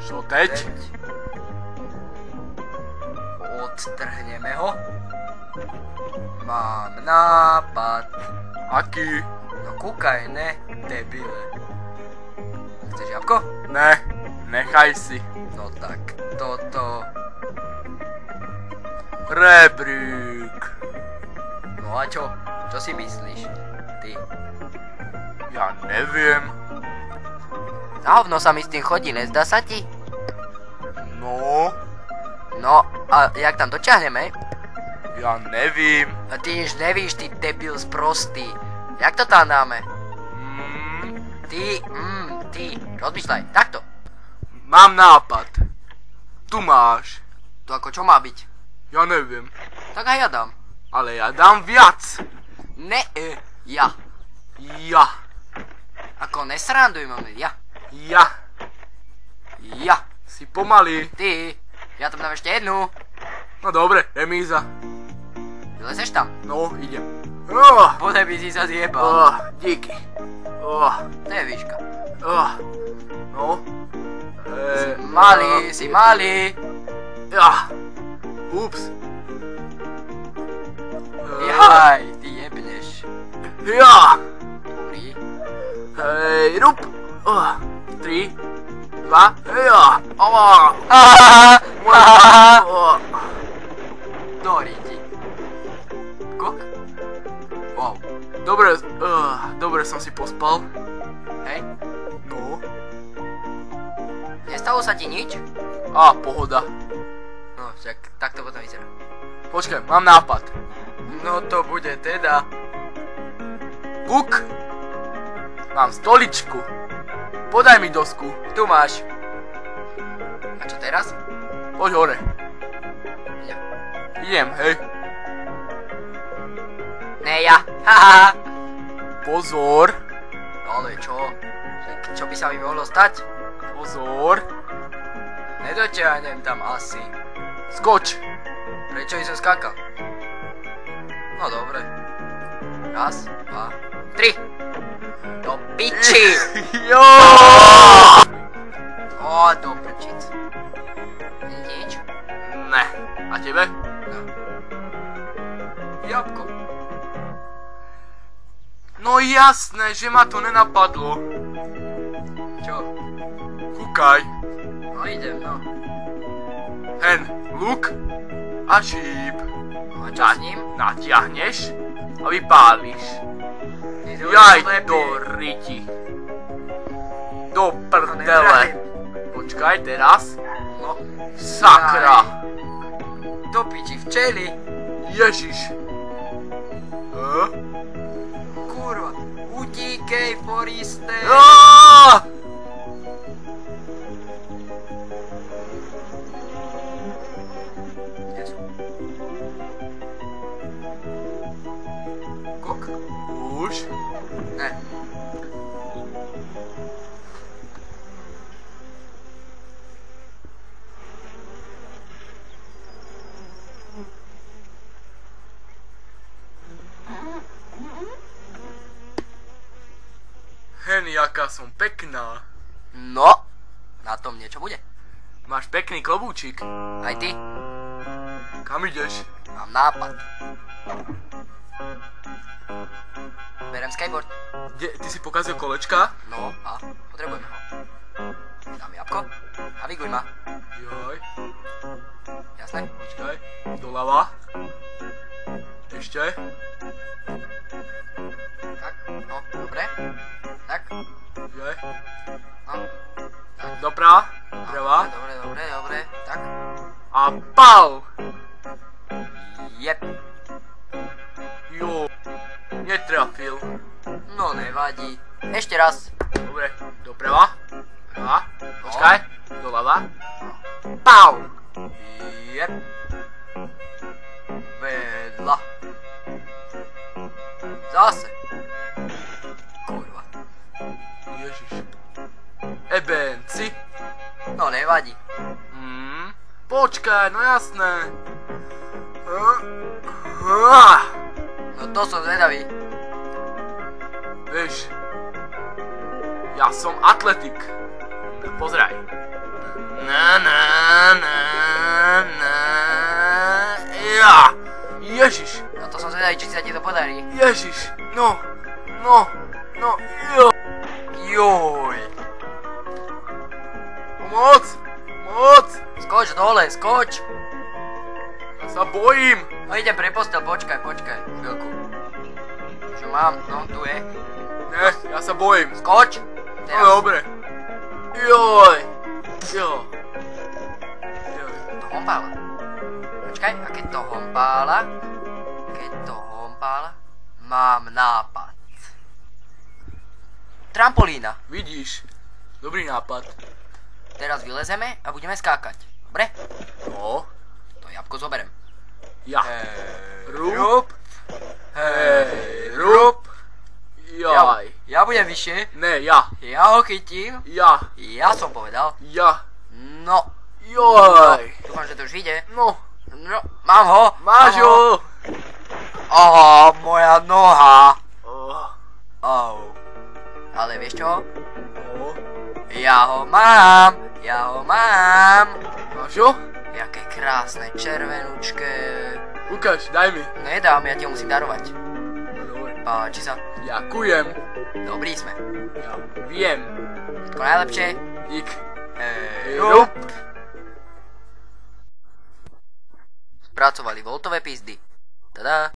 Čo teď? Odtrhneme ho. Mám nápad. Aký? No kúkaj, ne, debile. Chceš jabko? Ne, nechaj si. No tak, toto. Rebrík. No a čo? Čo si myslíš? Ty. Ja neviem. Na hovno sa mi s tým chodí, nezdá sa ti? No, No, a jak tam doťahneme? ja nevím. A ty už nevíš, ty debil sprostý. Jak to tam dáme? Ty, rozmýšľaj, takto. Mám nápad. Tu máš. To ako čo má byť? Ja neviem. Tak aj ja dám. Ale ja dám viac. Ne, ja. Ja. Ako nesrandujme, ja. Ja. Ja. Si pomalý. Ty, ja tam dám ešte jednu. No dobre, remíza. Vylezeš tam? No, idem. Oh, Podaj by si sa zjebal. díky. To je výška. No. Si malý. Ja. Ups. Jaj, ty jebneš. Ja. Dobrý. Hej, rup. 3, 2, ja. Dobrý ti. Kok? Wow. Dobre som si pospal. Hej. No. Nestalo sa ti nič? Pohoda. No, však tak to potom vyzerá. Počkaj, mám nápad. No to bude teda. Kuk. Mám stoličku. Podaj mi dosku. Tu máš. A čo teraz? Poď hore. Idem. Idem, hej. Ne ja. Haha. Pozor. Ale čo? Čo by sa mi mohlo stať? Pozor. Nedotiahnem tam asi. Skoč. Prečo som skákal? No dobre. 1, 2, 3. Do piči! Jo! Do prčic. Nič? Ne. A tebe? No. Jabko. No jasné, že ma to nenapadlo. Čo? Kúkaj. No idem, no. Hen, luk a šíp. A čo s ním? Natiahneš a vypáliš. Ty Jaj slepý. do riti. Do prdele. Počkaj teraz. No. Sakra. Do piči včeli. Ježiš. Kurva. Utíkej, Foriste. Kde sú? Kok? Už. Ne. Hen, jaká som pekná. No. Na tom niečo bude. Máš pekný klobúčik. Aj ty. Kam ideš? Mám nápad. Berem skateboard. Ty si pokazil kolečka? No a potrebujeme ho. Dám jabko a vyguj ma. Joj. Jasné? Počkaj. Doľava. Ešte. Tak, no, dobre. Tak, Joj. no. Tak. Doprava. Prava. Dobre. Tak. A pau. Jep. Jo. Netrafil. No nevadí. Ešte raz. Dobre. Doprava. Prava. Počkaj. Doľava. Pau. Jep. Vedľa. Zase. Kurva. Ježiš. Ebenci. No nevadí. Počkaj, no jasné. No to som zvedavý. Vieš, ja som atletik. Pozeraj. Ja. Ježiš. No to som zvedavý, či sa ti to podarí. Ježiš. No. Jo. Joj. Moc. Skoč dole, skoč. Ja sa bojím. No idem pre postel, počkaj, chvíľku. Čo mám? No, tu je. Ne, ja sa bojím. Skoč. No dobre. Joj. To hompála. Počkaj, a keď to hompála, mám nápad. Trampolína. Vidíš. Dobrý nápad. Teraz vylezeme a budeme skákať. Dobre? No. To jabko zoberem. Ja. Rup. Rup. Jaj. Ja budem vyššie. Ne, ja. Ja ho chytím. Ja. Ja som povedal. Ja. No. Joj. Dúfam, že to už vyjde. No. No, mám ho. Máš ho. Moja noha. Oh. Ale vieš čo? No. Ja ho mám. Máš ho? Jaké krásne, červenúčké. Ukáž, daj mi. Nedám, ja ti ho musím darovať. Dobre. Páči sa. Ďakujem. Dobrý sme. Ja viem. Všetko najlepšie. Dík. Rup. Spracovali voltové pizdy. Tada.